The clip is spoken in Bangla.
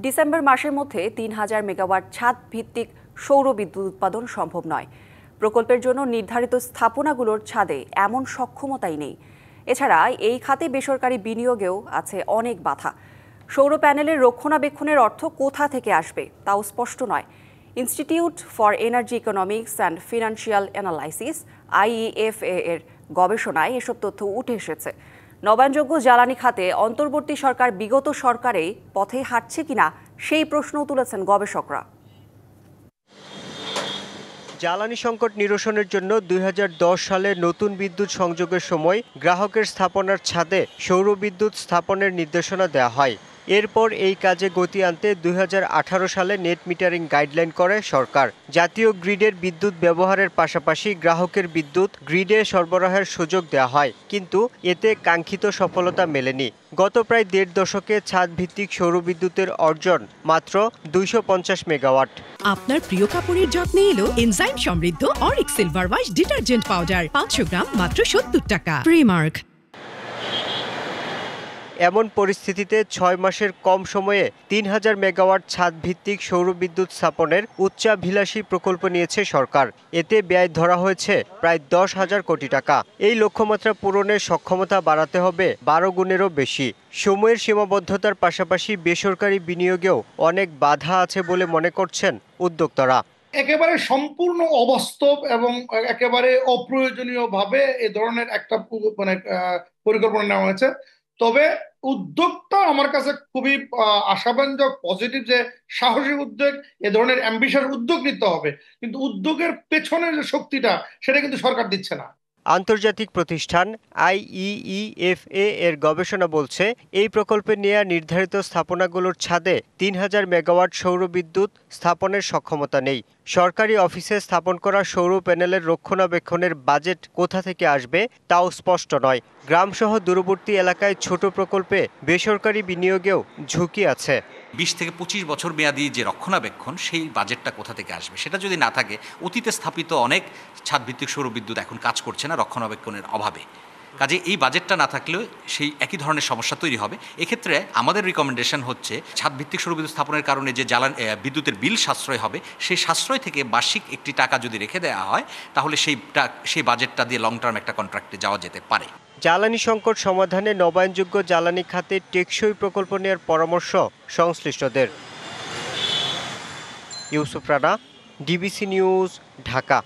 ডিসেম্বর মাসের মধ্যে ৩,০০০ মেগাওয়াট ছাদ ভিত্তিক সৌর বিদ্যুৎ উৎপাদন সম্ভব নয়। প্রকল্পের জন্য নির্ধারিত স্থাপনাগুলোর ছাদে এমন সক্ষমতাই নেই। এছাড়া এই খাতে বেসরকারি বিনিয়োগেও আছে অনেক বাধা। সৌর প্যানেলের রক্ষণাবেক্ষণের অর্থ কোথা থেকে আসবে তাও স্পষ্ট নয়। Institute for energy economics and financial analysis IEFA এর গবেষণায় এসব তথ্য উঠে এসেছে। নবায়নযোগ্য জ্বালানি খাতে অন্তর্বর্তী সরকার বিগত সরকারে পথে হাঁটছে কিনা সেই প্রশ্নও তুলেছেন গবেষকরা। জ্বালানি সংকট নিরসনের জন্য ২০১০ সালে নতুন বিদ্যুৎ সংযোগের সময় গ্রাহকের স্থাপনার ছাদে সৌর বিদ্যুৎ স্থাপনের নির্দেশনা দেওয়া হয়। এরপর এই কাজে গতি আনতে ২০১৮ সালে নেট মিটারিং গাইডলাইন করে সরকার। জাতীয় গ্রিডের বিদ্যুৎ ব্যবহারের পাশাপাশি গ্রাহকের বিদ্যুৎ গ্রিডে সরবরাহের সুযোগ দেওয়া হয়, কিন্তু এতে কাঙ্ক্ষিত সফলতা মেলেনি। গত প্রায় দেড় দশকে ছাদ ভিত্তিক সৌর বিদ্যুতের অর্জন মাত্র ২৫০ মেগাওয়াট। আপনার প্রিয় কাপড়ের যত্নে এলো এনজাইম সমৃদ্ধ Arik silver wash detergent powder ৫০০ গ্রাম মাত্র ৭০ টাকা। প্রিমার্ক। এমন পরিস্থিতিতে ৬ মাসের কম সময়ে ৩,০০০ মেগাওয়াট ছাদ ভিত্তিক সৌর বিদ্যুৎ স্থাপনের উচ্চাভিলাষী প্রকল্প নিয়েছে সরকার। এতে ব্যয় ধরা হয়েছে প্রায় ১০,০০০ কোটি টাকা। এই লক্ষ্যমাত্রা পূরণের সক্ষমতা বাড়াতে হবে ১২ গুণেরও বেশি। সময়ের সীমাবদ্ধতার পাশাপাশি বেসরকারি বিনিয়োগেও অনেক বাধা আছে বলে মনে করছেন উদ্যোক্তারা। একেবারে সম্পূর্ণ অবাস্তব এবং একেবারে অপ্রয়োজনীয়ভাবে এ ধরনের একটা পরিকল্পনা নেওয়া হয়েছে। তবে উদ্যোগটা আমার কাছে খুবই আশাব্যঞ্জক, পজিটিভ, যে সাহসী উদ্যোগ, এ ধরনের অ্যাম্বিশাস উদ্যোগ নিতে হবে, কিন্তু উদ্যোগের পেছনের যে শক্তিটা সেটা কিন্তু সরকার দিচ্ছে না। আন্তর্জাতিক প্রতিষ্ঠান IEEFA এর গবেষণা বলছে, এই প্রকল্পে নেওয়া নির্ধারিত স্থাপনাগুলোর ছাদে ৩,০০০ মেগাওয়াট সৌর বিদ্যুৎ স্থাপনের সক্ষমতা নেই। সরকারি অফিসে স্থাপন করা সৌর প্যানেলের রক্ষণাবেক্ষণের বাজেট কোথা থেকে আসবে তাও স্পষ্ট নয়। গ্রামসহ দূরবর্তী এলাকায় ছোট প্রকল্পে বেসরকারি বিনিয়োগেও ঝুঁকি আছে। ২০ থেকে ২৫ বছর মেয়াদী যে রক্ষণাবেক্ষণ, সেই বাজেটটা কোথা থেকে আসবে সেটা যদি না থাকে, অতীতে স্থাপিত অনেক ছাদভিত্তিক সৌর বিদ্যুৎ এখন কাজ করছে না রক্ষণাবেক্ষণের অভাবে। কাজে এই বাজেটটা না থাকলেও সেই একই ধরনের সমস্যা তৈরি হবে। এক্ষেত্রে আমাদের রিকমেন্ডেশন হচ্ছে, ছাদভিত্তিক সৌর বিদ্যুৎ স্থাপনের কারণে যে বিদ্যুতের বিল সাশ্রয় হবে, সেই সাশ্রয় থেকে বার্ষিক একটি টাকা যদি রেখে দেওয়া হয়, তাহলে সেই বাজেটটা দিয়ে লং টার্ম একটা কন্ট্রাক্টে যাওয়া যেতে পারে। জ্বালানি সংকট সমাধানে নবায়নযোগ্য জ্বালানি খাতে টেকসই প্রকল্প নেওয়ার পরামর্শ সংশ্লিষ্টদের। Yusuf Rana, DBC news, Dhaka.